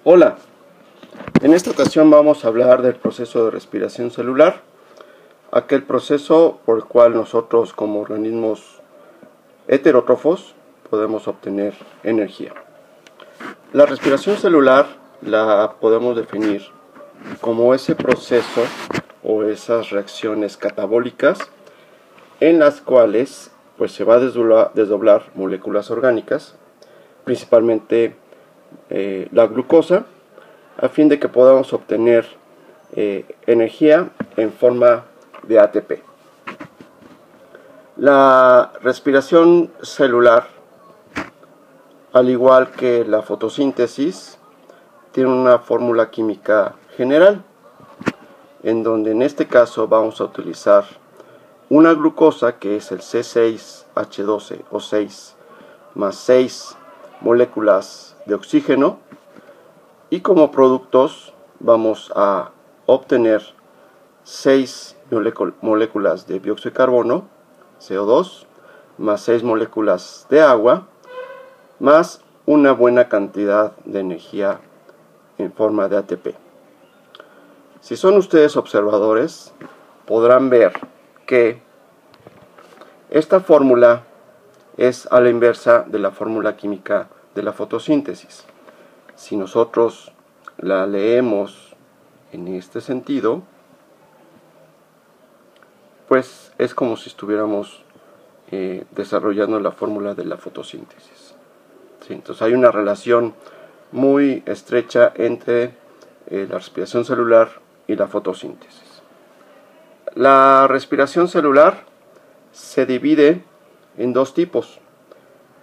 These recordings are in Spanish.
Hola, en esta ocasión vamos a hablar del proceso de respiración celular, aquel proceso por el cual nosotros como organismos heterótrofos podemos obtener energía. La respiración celular la podemos definir como ese proceso o esas reacciones catabólicas en las cuales se va a desdoblar moléculas orgánicas, principalmente la glucosa, a fin de que podamos obtener energía en forma de ATP. La respiración celular, al igual que la fotosíntesis, tiene una fórmula química general, en donde en este caso vamos a utilizar una glucosa que es el C6H12O6 más 6 moléculas de oxígeno, y como productos vamos a obtener 6 moléculas de dióxido de carbono, CO2, más 6 moléculas de agua, más una buena cantidad de energía en forma de ATP. Si son ustedes observadores, podrán ver que esta fórmula es a la inversa de la fórmula química de la fotosíntesis. Si nosotros la leemos en este sentido, pues es como si estuviéramos desarrollando la fórmula de la fotosíntesis. ¿Sí? Entonces hay una relación muy estrecha entre la respiración celular y la fotosíntesis. La respiración celular se divide en dos tipos: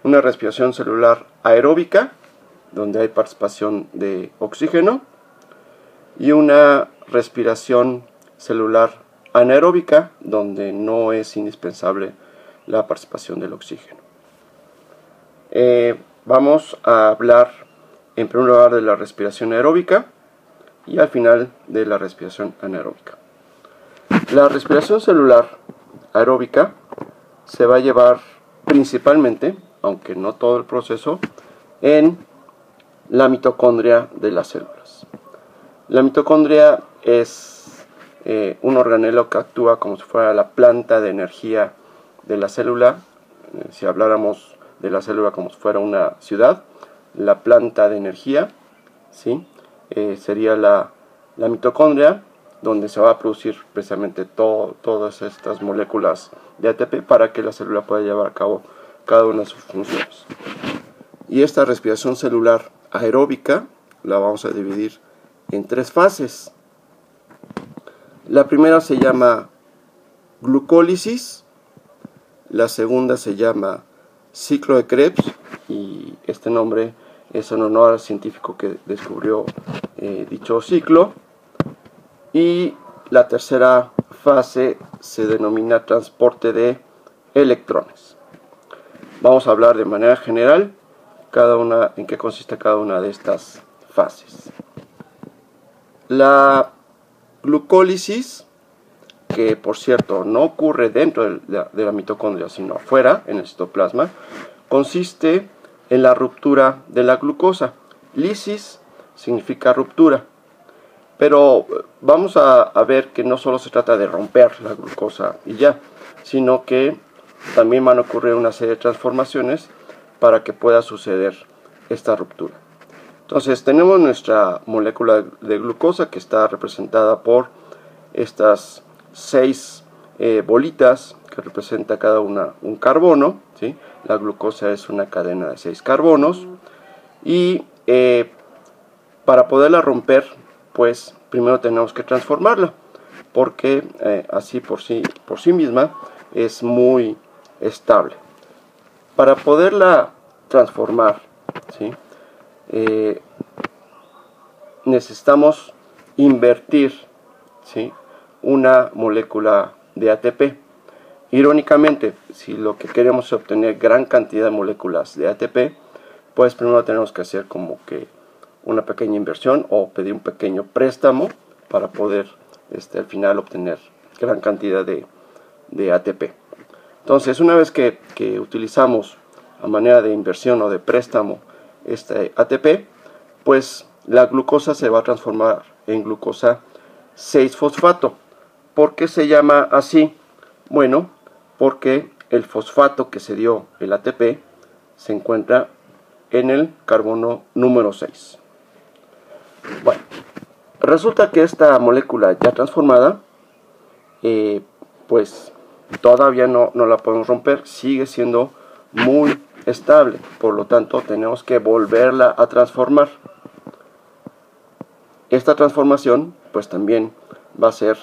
una respiración celular aeróbica, donde hay participación de oxígeno, y una respiración celular anaeróbica, donde no es indispensable la participación del oxígeno. Vamos a hablar en primer lugar de la respiración aeróbica y al final de la respiración anaeróbica. La respiración celular aeróbica se va a llevar principalmente, aunque no todo el proceso, en la mitocondria de las células. La mitocondria es un organelo que actúa como si fuera la planta de energía de la célula. Si habláramos de la célula como si fuera una ciudad, la planta de energía, ¿sí? Sería la mitocondria, donde se va a producir precisamente todas estas moléculas de ATP para que la célula pueda llevar a cabo cada una de sus funciones. Y esta respiración celular aeróbica la vamos a dividir en tres fases. La primera se llama glucólisis, la segunda se llama ciclo de Krebs, y este nombre es en honor al científico que descubrió dicho ciclo, y la tercera fase se denomina transporte de electrones. Vamos a hablar de manera general en qué consiste cada una de estas fases. La glucólisis, que por cierto no ocurre dentro de la mitocondria sino afuera, en el citoplasma, consiste en la ruptura de la glucosa. Lisis significa ruptura, pero vamos a ver que no solo se trata de romper la glucosa y ya, sino que también van a ocurrir una serie de transformaciones para que pueda suceder esta ruptura. Entonces tenemos nuestra molécula de glucosa, que está representada por estas 6 bolitas que representa cada una un carbono, ¿sí? La glucosa es una cadena de 6 carbonos, y para poderla romper, pues primero tenemos que transformarla, porque así por sí misma es muy estable. Para poderla transformar, ¿sí? Necesitamos invertir, ¿sí?, una molécula de ATP. Irónicamente, si lo que queremos es obtener gran cantidad de moléculas de ATP, pues primero tenemos que hacer como que una pequeña inversión o pedir un pequeño préstamo para poder al final obtener gran cantidad de ATP. Entonces, una vez que utilizamos a manera de inversión o de préstamo este ATP, pues la glucosa se va a transformar en glucosa 6-fosfato. ¿Por qué se llama así? Bueno, porque el fosfato que se dio el ATP se encuentra en el carbono número 6. Bueno, resulta que esta molécula ya transformada, pues todavía no la podemos romper, sigue siendo muy estable, por lo tanto tenemos que volverla a transformar. Esta transformación pues también va a ser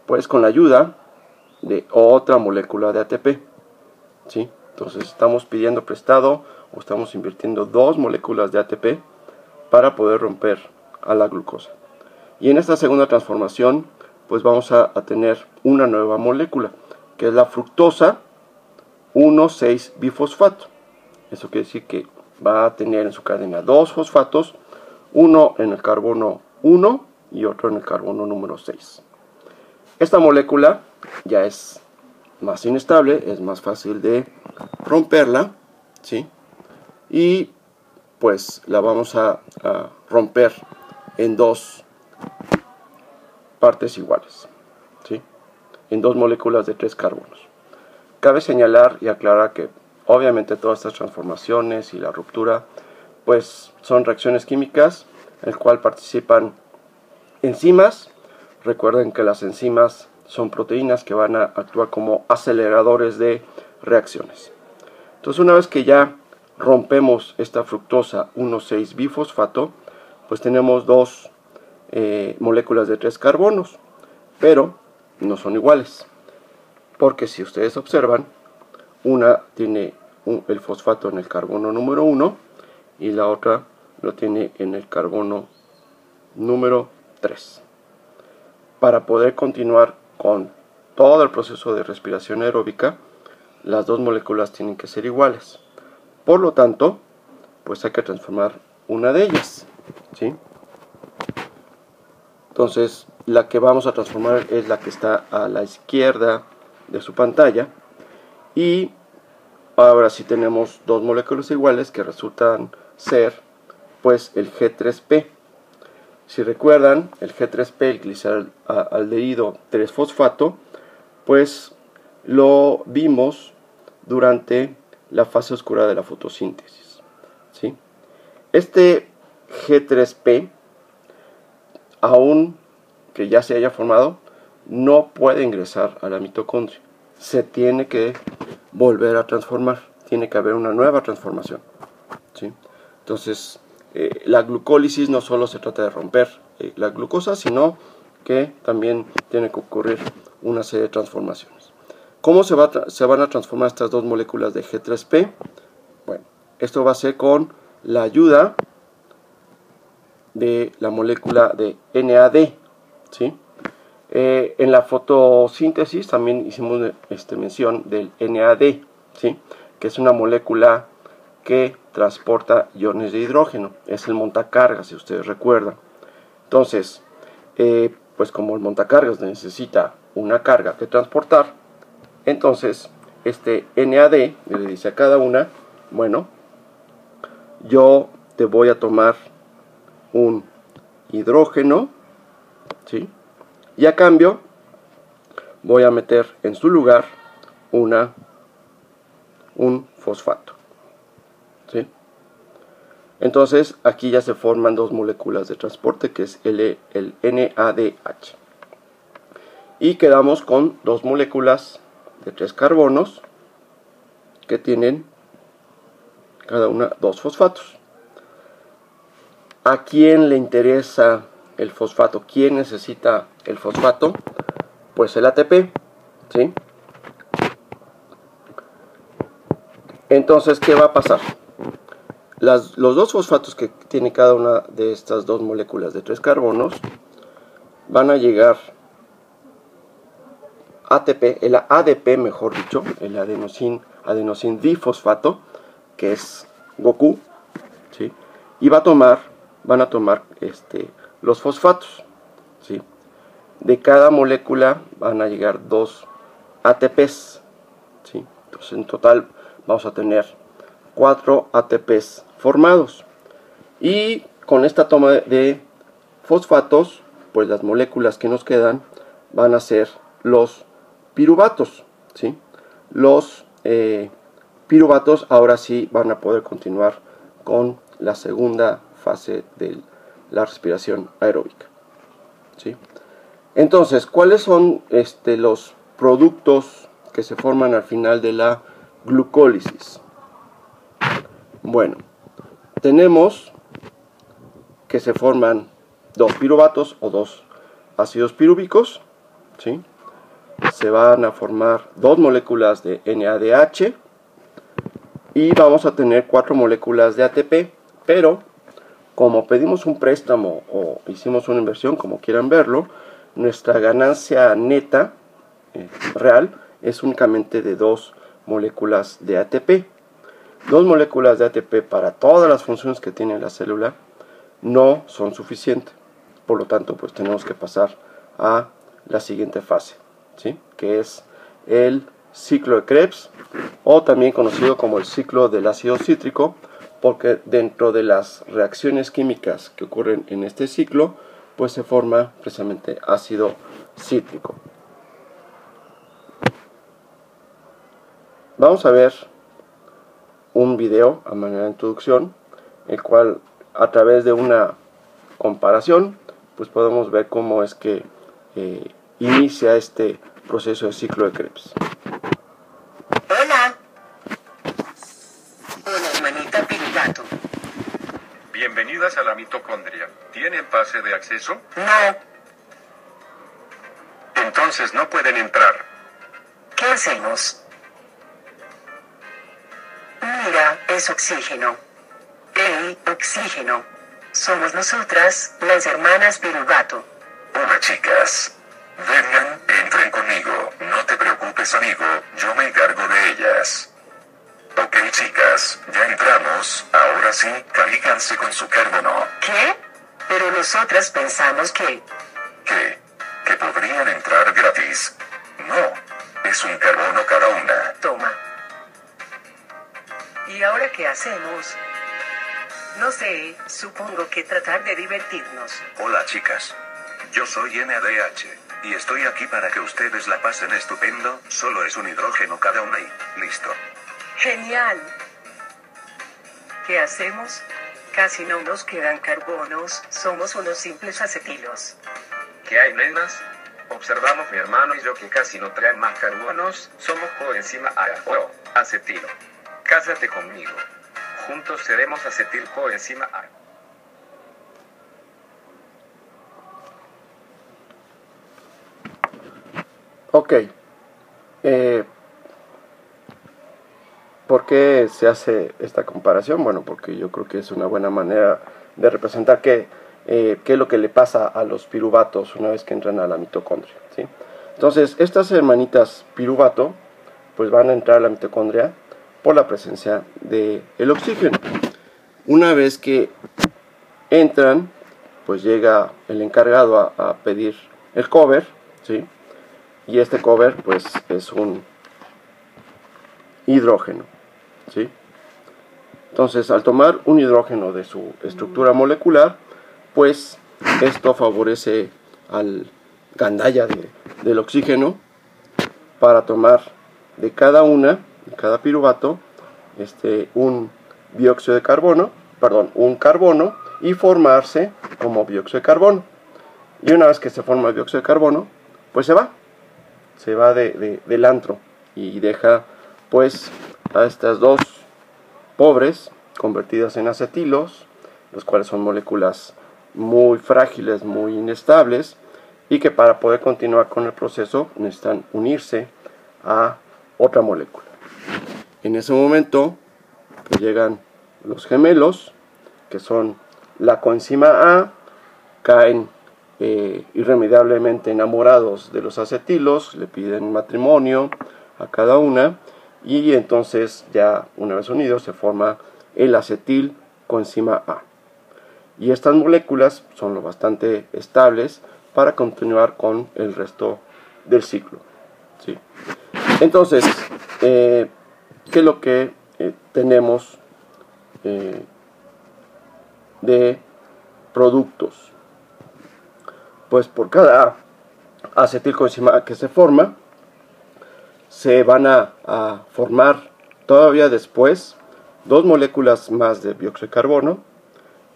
pues con la ayuda de otra molécula de ATP, ¿sí? Entonces estamos pidiendo prestado o estamos invirtiendo dos moléculas de ATP para poder romper a la glucosa. Y en esta segunda transformación pues vamos a tener una nueva molécula, que es la fructosa 1,6-bifosfato. Eso quiere decir que va a tener en su cadena dos fosfatos, uno en el carbono 1 y otro en el carbono número 6. Esta molécula ya es más inestable, es más fácil de romperla, ¿sí? Y pues la vamos a romper en dos partes iguales, ¿sí? En dos moléculas de 3 carbonos. Cabe señalar y aclarar que obviamente todas estas transformaciones y la ruptura pues son reacciones químicas en el cual participan enzimas. Recuerden que las enzimas son proteínas que van a actuar como aceleradores de reacciones. Entonces, una vez que ya rompemos esta fructosa 1,6-bifosfato, pues tenemos dos moléculas de 3 carbonos, pero no son iguales, porque si ustedes observan, una tiene el fosfato en el carbono número 1 y la otra lo tiene en el carbono número 3. Para poder continuar con todo el proceso de respiración aeróbica, las dos moléculas tienen que ser iguales. Por lo tanto, pues hay que transformar una de ellas, ¿sí? Entonces, la que vamos a transformar es la que está a la izquierda de su pantalla. Y ahora sí tenemos dos moléculas iguales que resultan ser pues el G3P. Si recuerdan, el G3P, el gliceraldehído 3-fosfato, pues lo vimos durante la fase oscura de la fotosíntesis, ¿sí? Este G3P, aun que ya se haya formado, no puede ingresar a la mitocondria. Se tiene que volver a transformar, tiene que haber una nueva transformación, ¿sí? Entonces, la glucólisis no solo se trata de romper la glucosa, sino que también tiene que ocurrir una serie de transformaciones. ¿Cómo se van a transformar estas dos moléculas de G3P? Bueno, esto va a ser con la ayuda de la molécula de NAD, ¿sí? En la fotosíntesis también hicimos mención del NAD, ¿sí? Que es una molécula que transporta iones de hidrógeno. Es el montacargas, si ustedes recuerdan. Entonces, pues como el montacargas necesita una carga que transportar, entonces este NAD le dice a cada una, bueno, yo te voy a tomar un hidrógeno, ¿sí? Y a cambio voy a meter en su lugar un fosfato, ¿sí? Entonces aquí ya se forman dos moléculas de transporte, que es el NADH. Y quedamos con dos moléculas de 3 carbonos que tienen cada una dos fosfatos. ¿A quién le interesa el fosfato? ¿Quién necesita el fosfato? Pues el ATP, ¿sí? Entonces, ¿qué va a pasar? Los dos fosfatos que tiene cada una de estas dos moléculas de 3 carbonos van a llegar ATP, el ADP mejor dicho, el adenosin difosfato, que es Goku, ¿sí? Y van a tomar los fosfatos, ¿sí? De cada molécula van a llegar dos ATPs, ¿sí? Entonces en total vamos a tener 4 ATPs formados. Y con esta toma de fosfatos, pues las moléculas que nos quedan van a ser los piruvatos, ¿sí? Los piruvatos ahora sí van a poder continuar con la segunda fase de la respiración aeróbica, ¿sí? Entonces, ¿cuáles son los productos que se forman al final de la glucólisis? Bueno, tenemos que se forman dos piruvatos o dos ácidos pirúvicos, ¿sí? Se van a formar dos moléculas de NADH y vamos a tener 4 moléculas de ATP, pero como pedimos un préstamo o hicimos una inversión, como quieran verlo, nuestra ganancia neta real es únicamente de 2 moléculas de ATP. 2 moléculas de ATP para todas las funciones que tiene la célula no son suficientes. Por lo tanto, pues tenemos que pasar a la siguiente fase, ¿sí? Que es el ciclo de Krebs, o también conocido como el ciclo del ácido cítrico, porque dentro de las reacciones químicas que ocurren en este ciclo, pues se forma precisamente ácido cítrico. Vamos a ver un video a manera de introducción, el cual a través de una comparación, pues podemos ver cómo es que inicia este proceso de ciclo de Krebs. Hola. Hola, hermanita piruvato. Bienvenidas a la mitocondria. ¿Tienen pase de acceso? No. Entonces no pueden entrar. ¿Qué hacemos? Mira, es oxígeno. ¡Ey, oxígeno! Somos nosotras, las hermanas piruvato. Hola, chicas. Vengan, entren conmigo. No te preocupes, amigo. Yo me encargo de ellas. Ok, chicas, ya entramos. Ahora sí, carríganse con su carbono. ¿Qué? Pero nosotras pensamos que... ¿Qué? ¿Que podrían entrar gratis? No, es un carbono cada una. Toma. ¿Y ahora qué hacemos? No sé, supongo que tratar de divertirnos. Hola, chicas. Yo soy NADH, y estoy aquí para que ustedes la pasen estupendo. Solo es un hidrógeno cada una y... listo. ¡Genial! ¿Qué hacemos? Casi no nos quedan carbonos, somos unos simples acetilos. ¿Qué hay, nenas? Observamos mi hermano y yo que casi no traen más carbonos, somos coenzima A o acetilo. Cásate conmigo. Juntos seremos acetil coenzima A. Ok. ¿Por qué se hace esta comparación? Bueno, porque yo creo que es una buena manera de representar qué es lo que le pasa a los piruvatos una vez que entran a la mitocondria, ¿sí? Entonces, estas hermanitas piruvato pues van a entrar a la mitocondria por la presencia del oxígeno. Una vez que entran, pues llega el encargado a pedir el cover, ¿sí? Y este cover pues es un hidrógeno, ¿sí? Entonces, al tomar un hidrógeno de su estructura molecular, pues esto favorece al gandalla del oxígeno para tomar de cada piruvato, un dióxido de carbono, un carbono, y formarse como dióxido de carbono. Y una vez que se forma el dióxido de carbono, pues se va del antro y deja pues a estas dos pobres convertidas en acetilos, los cuales son moléculas muy frágiles, muy inestables, y que para poder continuar con el proceso necesitan unirse a otra molécula. En ese momento pues llegan los gemelos, que son la coenzima A, caen irremediablemente enamorados de los acetilos, le piden matrimonio a cada una, y entonces ya una vez unidos se forma el acetil coenzima A. Y estas moléculas son lo bastante estables para continuar con el resto del ciclo, ¿sí? Entonces, ¿qué es lo que tenemos de productos. Pues por cada acetilcoenzima que se forma, se van a formar todavía después 2 moléculas más de dióxido de carbono,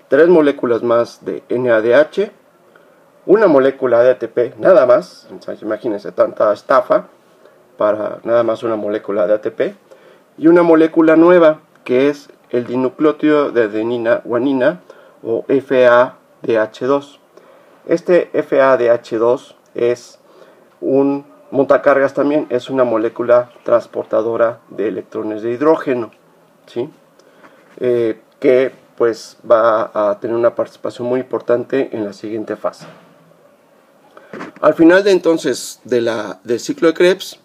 3 moléculas más de NADH, una molécula de ATP, nada más. Entonces, imagínense tanta estafa para nada más una molécula de ATP, y una molécula nueva que es el dinucleótido de adenina guanina o FADH2. Este FADH2 es un montacargas también, es una molécula transportadora de electrones de hidrógeno, ¿sí? Que pues va a tener una participación muy importante en la siguiente fase. Al final de entonces del ciclo de Krebs,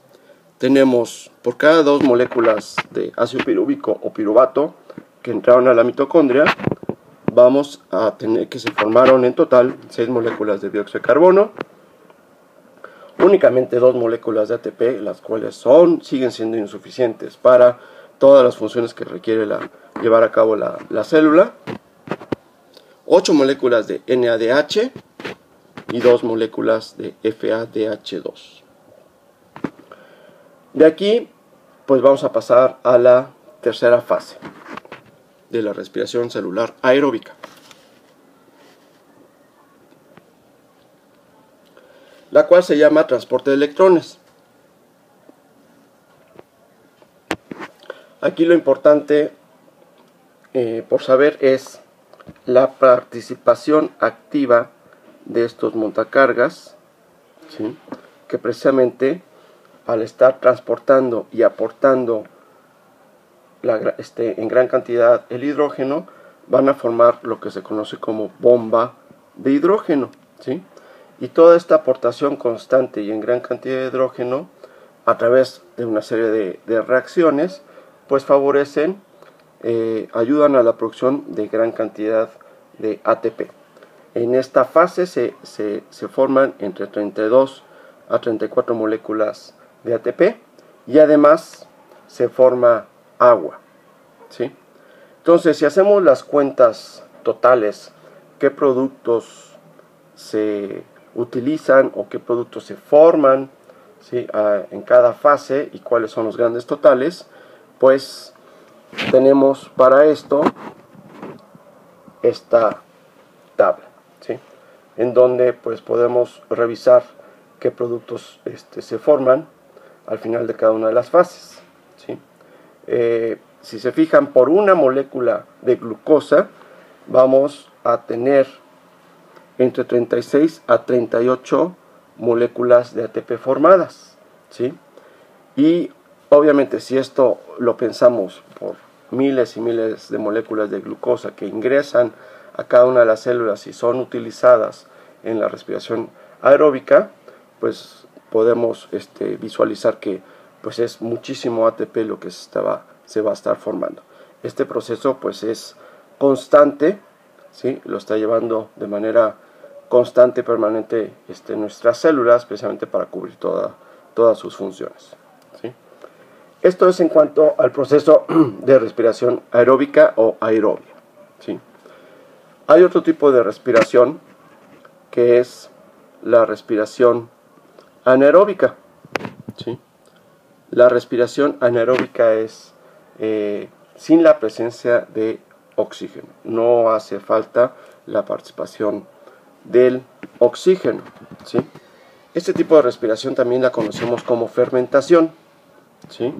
tenemos por cada 2 moléculas de ácido pirúvico o piruvato que entraron a la mitocondria, vamos a tener que se formaron en total 6 moléculas de dióxido de carbono, únicamente 2 moléculas de ATP, las cuales siguen siendo insuficientes para todas las funciones que requiere llevar a cabo la célula, 8 moléculas de NADH y 2 moléculas de FADH2. De aquí, pues vamos a pasar a la tercera fase de la respiración celular aeróbica, la cual se llama transporte de electrones. Aquí lo importante por saber es la participación activa de estos montacargas, ¿sí? Que precisamente al estar transportando y aportando en gran cantidad el hidrógeno, van a formar lo que se conoce como bomba de hidrógeno, ¿sí? Y toda esta aportación constante y en gran cantidad de hidrógeno, a través de una serie de reacciones, pues favorecen, ayudan a la producción de gran cantidad de ATP. En esta fase se forman entre 32 a 34 moléculas de ATP y además se forma agua, ¿sí? Entonces, si hacemos las cuentas totales, qué productos se utilizan o qué productos se forman, ¿sí? En cada fase y cuáles son los grandes totales, pues tenemos para esto esta tabla, ¿sí? En donde pues podemos revisar qué productos se forman al final de cada una de las fases, ¿sí? Si se fijan, por una molécula de glucosa vamos a tener entre 36 a 38 moléculas de ATP formadas, ¿sí? Y obviamente si esto lo pensamos por miles y miles de moléculas de glucosa que ingresan a cada una de las células y son utilizadas en la respiración aeróbica, pues podemos visualizar que pues es muchísimo ATP lo que se va a estar formando. Este proceso pues es constante, ¿sí? Lo está llevando de manera constante y permanente nuestras células, precisamente para cubrir todas sus funciones, ¿sí? Esto es en cuanto al proceso de respiración aeróbica o aerobia, ¿sí? Hay otro tipo de respiración que es la respiración anaeróbica, ¿sí? La respiración anaeróbica es sin la presencia de oxígeno. No hace falta la participación del oxígeno, ¿sí? Este tipo de respiración también la conocemos como fermentación, ¿sí?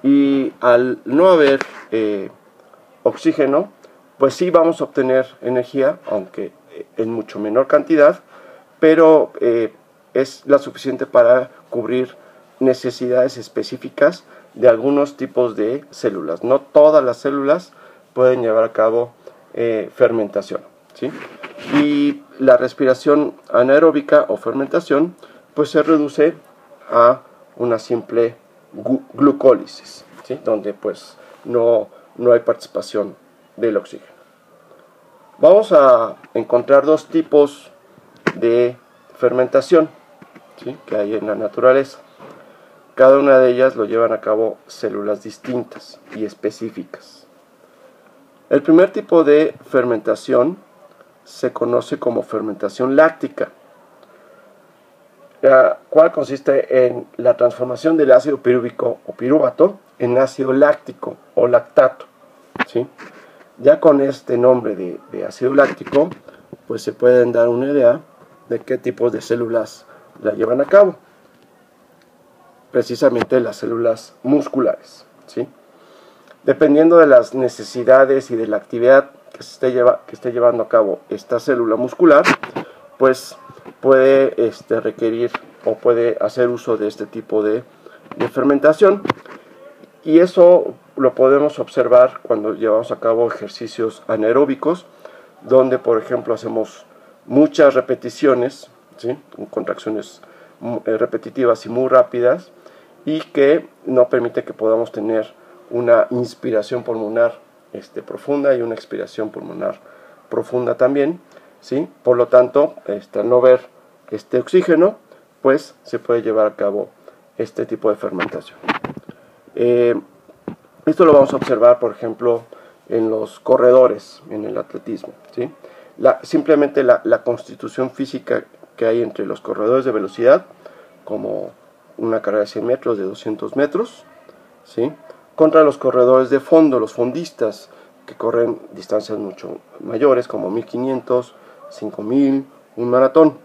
Y al no haber oxígeno, pues sí vamos a obtener energía, aunque en mucho menor cantidad, pero es la suficiente para cubrir necesidades específicas de algunos tipos de células. No todas las células pueden llevar a cabo fermentación, ¿sí? Y la respiración anaeróbica o fermentación pues se reduce a una simple glucólisis, ¿sí? Donde pues no hay participación del oxígeno. Vamos a encontrar 2 tipos de fermentación, ¿sí? Que hay en la naturaleza. Cada una de ellas lo llevan a cabo células distintas y específicas. El primer tipo de fermentación se conoce como fermentación láctica, la cual consiste en la transformación del ácido pirúvico o piruvato en ácido láctico o lactato, ¿sí? Ya con este nombre de ácido láctico, pues se pueden dar una idea de qué tipos de células la llevan a cabo. Precisamente las células musculares, ¿sí? Dependiendo de las necesidades y de la actividad que esté llevando a cabo esta célula muscular, pues puede requerir o puede hacer uso de este tipo de fermentación, y eso lo podemos observar cuando llevamos a cabo ejercicios anaeróbicos, donde por ejemplo hacemos muchas repeticiones, ¿sí? Con contracciones repetitivas y muy rápidas, y que no permite que podamos tener una inspiración pulmonar profunda y una expiración pulmonar profunda también, ¿sí? Por lo tanto, al no ver este oxígeno, pues se puede llevar a cabo este tipo de fermentación. Esto lo vamos a observar, por ejemplo, en los corredores, en el atletismo, ¿sí? Simplemente la constitución física que hay entre los corredores de velocidad, como una carrera de 100 metros, de 200 metros, ¿sí? Contra los corredores de fondo, los fondistas, que corren distancias mucho mayores, como 1500, 5000, un maratón.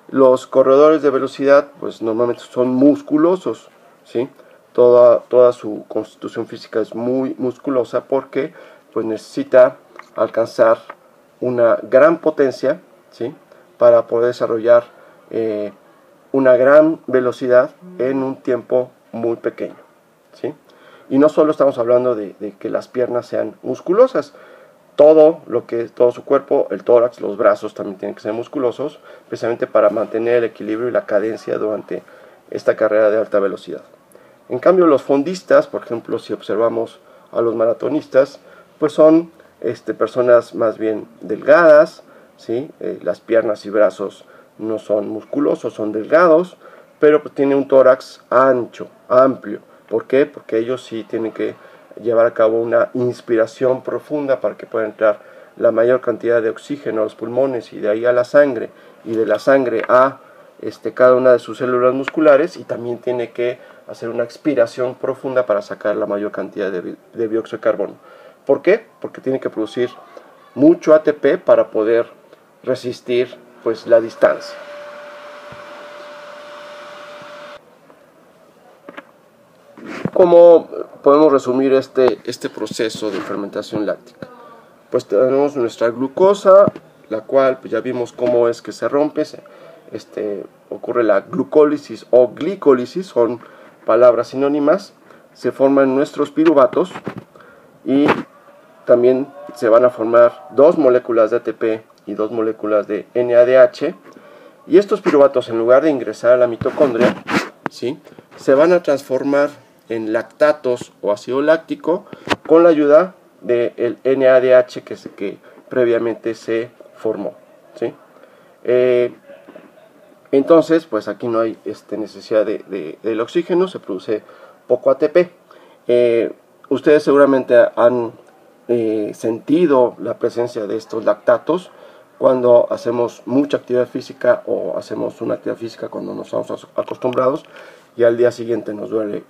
Los corredores de velocidad, pues normalmente son musculosos, ¿sí? Toda su constitución física es muy musculosa, porque pues necesita alcanzar una gran potencia, ¿sí? Para poder desarrollar una gran velocidad en un tiempo muy pequeño, ¿sí? Y no solo estamos hablando de que las piernas sean musculosas, todo su cuerpo, el tórax, los brazos también tienen que ser musculosos, precisamente para mantener el equilibrio y la cadencia durante esta carrera de alta velocidad. En cambio, los fondistas, por ejemplo, si observamos a los maratonistas, pues son personas más bien delgadas, ¿sí? Las piernas y brazos no son musculosos, son delgados, pero pues tienen un tórax ancho, amplio. ¿Por qué? Porque ellos sí tienen que llevar a cabo una inspiración profunda para que pueda entrar la mayor cantidad de oxígeno a los pulmones, y de ahí a la sangre, y de la sangre a cada una de sus células musculares, y también tiene que hacer una expiración profunda para sacar la mayor cantidad de dióxido de carbono. ¿Por qué? Porque tiene que producir mucho ATP para poder resistir pues la distancia. ¿Cómo podemos resumir este proceso de fermentación láctica? Pues tenemos nuestra glucosa, la cual pues ya vimos cómo es que se rompe. Ocurre la glucólisis o glicólisis, son palabras sinónimas. Se forman nuestros piruvatos, y también se van a formar 2 moléculas de ATP y 2 moléculas de NADH, y estos piruvatos, en lugar de ingresar a la mitocondria, ¿sí?, se van a transformar en lactatos o ácido láctico con la ayuda del NADH que previamente se formó, ¿sí? Entonces, pues aquí no hay necesidad del oxígeno, se produce poco ATP. Ustedes seguramente han sentido la presencia de estos lactatos cuando hacemos mucha actividad física, o hacemos una actividad física cuando nos estamos acostumbrados, y al día siguiente nos duele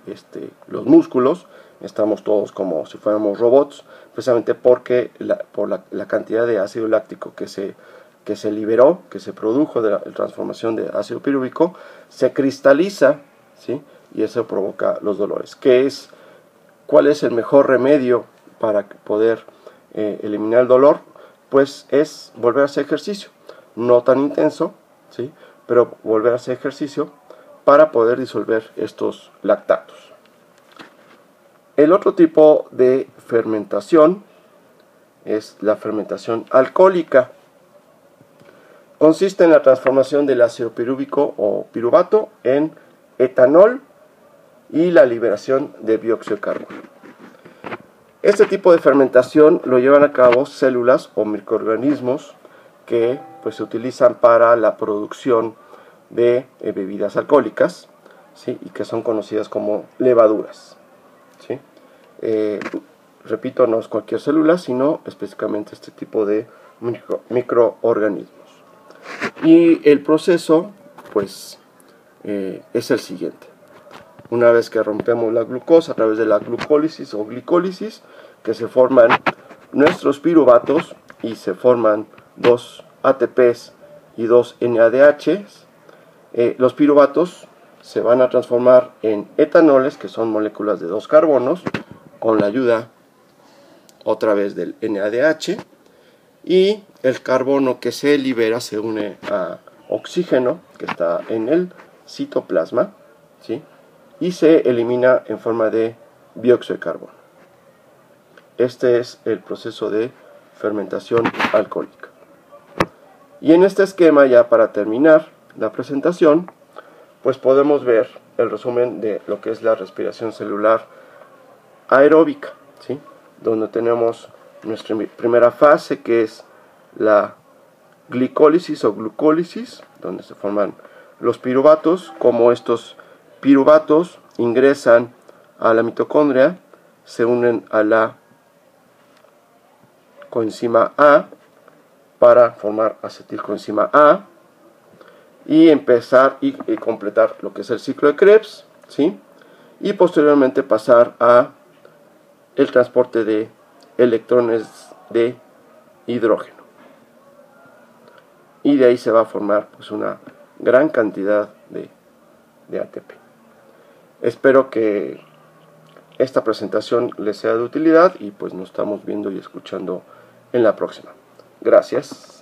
los músculos, estamos todos como si fuéramos robots, precisamente porque por la cantidad de ácido láctico que se liberó, que se produjo de la transformación de ácido pirúvico, se cristaliza, ¿sí?, y eso provoca los dolores. ¿Cuál es el mejor remedio para poder eliminar el dolor? Pues es volver a hacer ejercicio, no tan intenso, ¿sí?, pero volver a hacer ejercicio para poder disolver estos lactatos. El otro tipo de fermentación es la fermentación alcohólica. Consiste en la transformación del ácido pirúvico o piruvato en etanol y la liberación de dióxido de carbono. Este tipo de fermentación lo llevan a cabo células o microorganismos que pues se utilizan para la producción de bebidas alcohólicas, ¿sí?, y que son conocidas como levaduras, ¿sí? Repito, no es cualquier célula, sino específicamente este tipo de microorganismos. Y el proceso pues es el siguiente. Una vez que rompemos la glucosa a través de la glucólisis o glicólisis, que se forman nuestros piruvatos y se forman 2 ATPs y 2 NADHs, los piruvatos se van a transformar en etanoles, que son moléculas de 2 carbonos, con la ayuda otra vez del NADH, y el carbono que se libera se une a oxígeno que está en el citoplasma, ¿sí? Y se elimina en forma de dióxido de carbono. Este es el proceso de fermentación alcohólica. Y en este esquema, ya para terminar la presentación, pues podemos ver el resumen de lo que es la respiración celular aeróbica, ¿sí? Donde tenemos nuestra primera fase, que es la glicólisis o glucólisis, donde se forman los piruvatos. Como estos piruvatos ingresan a la mitocondria, se unen a la coenzima A para formar acetilcoenzima A y empezar y completar lo que es el ciclo de Krebs, ¿sí? Y posteriormente pasar a el transporte de electrones de hidrógeno. Y de ahí se va a formar pues una gran cantidad de ATP. Espero que esta presentación les sea de utilidad y pues nos estamos viendo y escuchando en la próxima. Gracias.